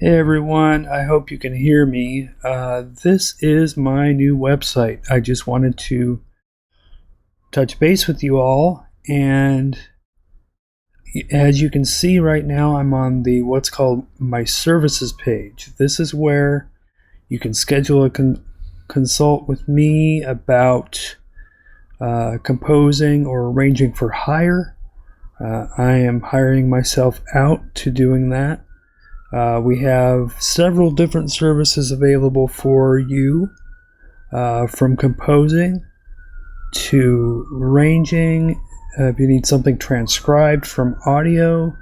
Hey everyone, I hope you can hear me. This is my new website. I just wanted to touch base with you all, and as you can see right now, I'm on the what's called my services page. This is where you can schedule a consult with me about composing or arranging for hire. I am hiring myself out to doing that. We have several different services available for you, from composing to arranging. If you need something transcribed from audio,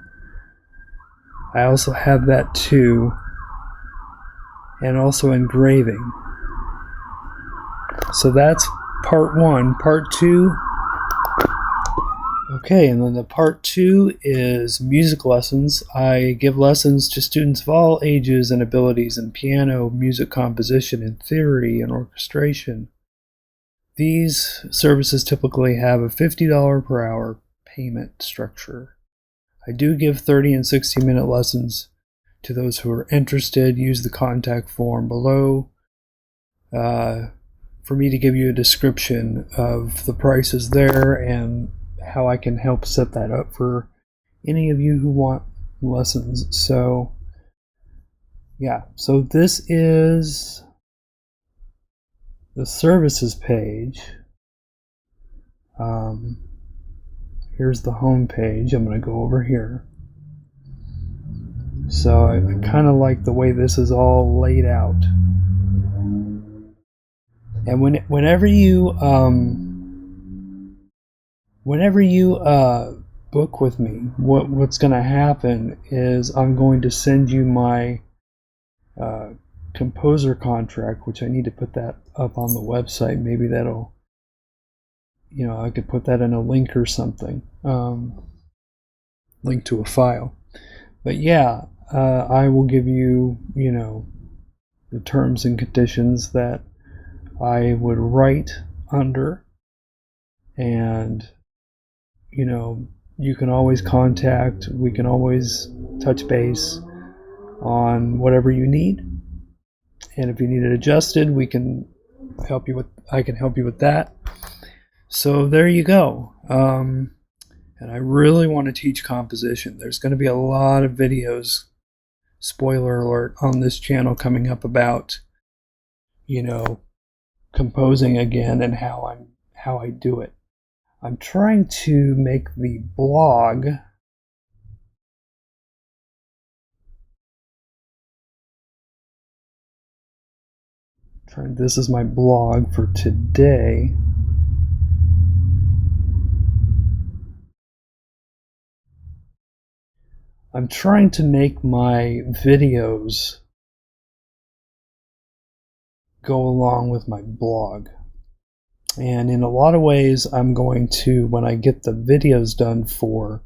I also have that too, and also engraving. So that's part one. Part two. Okay, and then the part two is music lessons. I give lessons to students of all ages and abilities in piano, music composition, and theory and orchestration. These services typically have a $50 per hour payment structure. I do give 30 and 60-minute lessons to those who are interested. Use the contact form below for me to give you a description of the prices there and how I can help set that up for any of you who want lessons. So yeah, so this is the services page. Here's the home page. I'm going to go over here. So I kind of like the way this is all laid out. And whenever you book with me, what's going to happen is I'm going to send you my composer contract, which I need to put that up on the website. Maybe that'll, I could put that in a link or something, link to a file. But yeah, I will give you, the terms and conditions that I would write under, and you can always we can always touch base on whatever you need. And if you need it adjusted, I can help you with that. So there you go. And I really want to teach composition. There's going to be a lot of videos, spoiler alert, on this channel coming up about, composing again and how I do it. I'm trying to make the blog this is my blog for today. I'm trying to make my videos go along with my blog. And in a lot of ways, I'm going to, when I get the videos done for,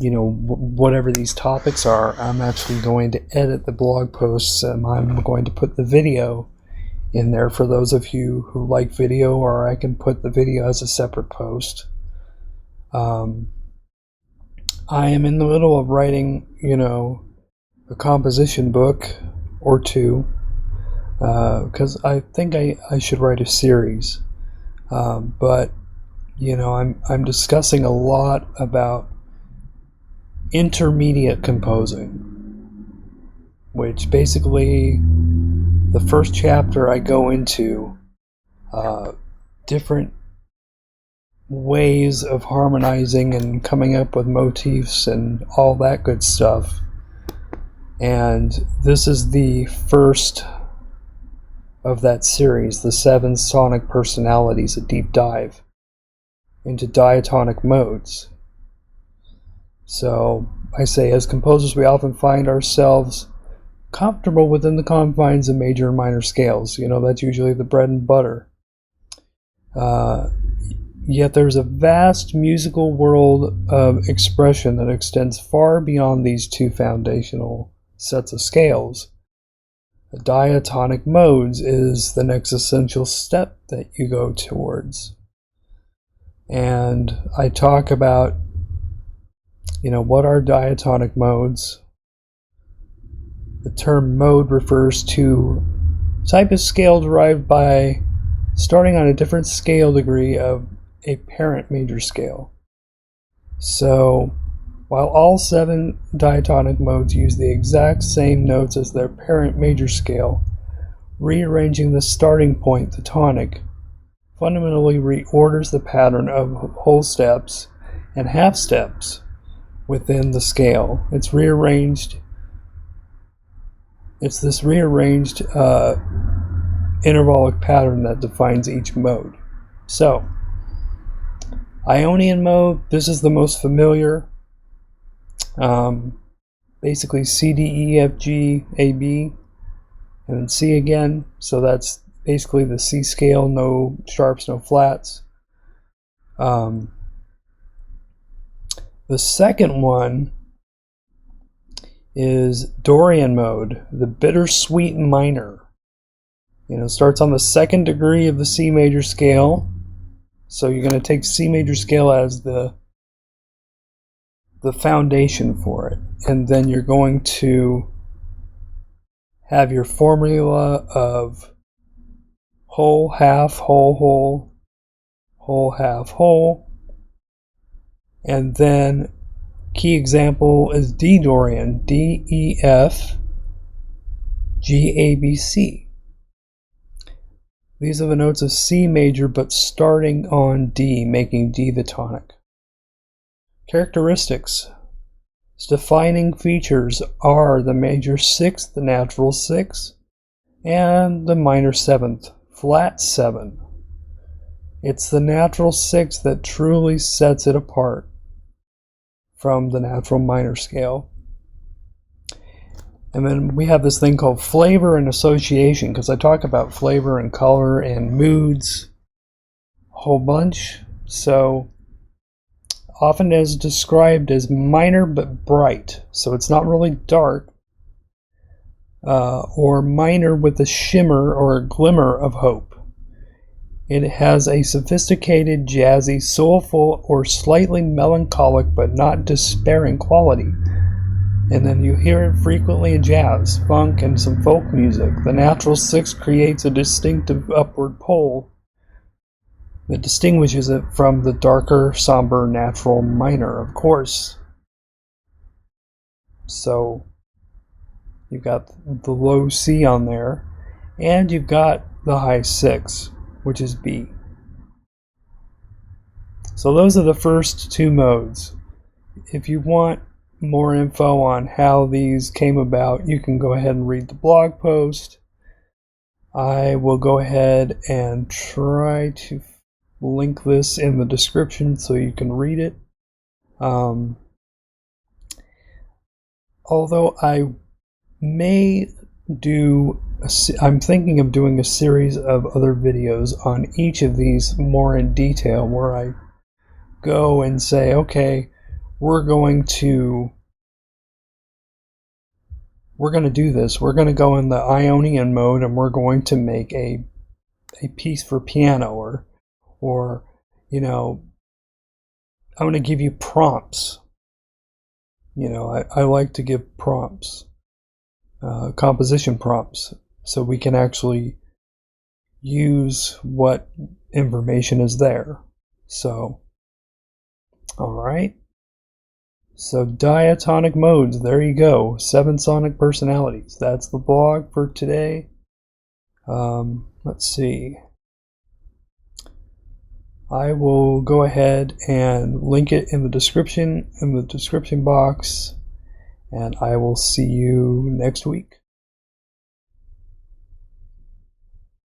whatever these topics are, I'm actually going to edit the blog posts, and I'm going to put the video in there for those of you who like video, or I can put the video as a separate post. I am in the middle of writing, a composition book or two, because I think I should write a series. But I'm discussing a lot about intermediate composing, which basically the first chapter I go into different ways of harmonizing and coming up with motifs and all that good stuff. And this is the first of that series, the 7 sonic personalities, a deep dive into diatonic modes. So I say, as composers, we often find ourselves comfortable within the confines of major and minor scales. That's usually the bread and butter. Yet there's a vast musical world of expression that extends far beyond these two foundational sets of scales. The diatonic modes is the next essential step that you go towards. And I talk about, what are diatonic modes? The term mode refers to type of scale derived by starting on a different scale degree of a parent major scale. So, while all 7 diatonic modes use the exact same notes as their parent major scale, rearranging the starting point, the tonic, fundamentally reorders the pattern of whole steps and half steps within the scale. It's this rearranged intervallic pattern that defines each mode. So, Ionian mode, this is the most familiar. Basically C, D, E, F, G, A, B, and then C again. So that's basically the C scale, no sharps, no flats. The second one is Dorian mode, the bittersweet minor. Starts on the 2nd degree of the C major scale. So you're going to take C major scale as the foundation for it. And then you're going to have your formula of whole, half, whole, whole, whole, half, whole. And then key example is D Dorian, D, E, F, G, A, B, C. These are the notes of C major, but starting on D, making D the tonic. Characteristics. Its defining features are the major 6th, the natural 6th, and the minor 7th, flat 7. It's the natural 6th that truly sets it apart from the natural minor scale. And then we have this thing called flavor and association, because I talk about flavor and color and moods a whole bunch. So often is described as minor but bright. So it's not really dark, or minor with a shimmer or a glimmer of hope. It has a sophisticated, jazzy, soulful, or slightly melancholic but not despairing quality. And then you hear it frequently in jazz, funk, and some folk music. The natural 6 creates a distinctive upward pole that distinguishes it from the darker, somber natural minor, of course. So you've got the low C on there, and you've got the high 6, which is B. So those are the first 2 modes. If you want more info on how these came about, you can go ahead and read the blog post. I will go ahead and try to link this in the description so you can read it. Although I'm thinking of doing a series of other videos on each of these more in detail, where I go and say, okay, we're going to do this. We're going to go in the Ionian mode, and we're going to make a piece for piano, or I'm going to give you prompts. I like to give prompts, composition prompts, so we can actually use what information is there. So, all right. So diatonic modes, there you go. 7 sonic personalities. That's the blog for today. Let's see. I will go ahead and link it in the description box, and I will see you next week.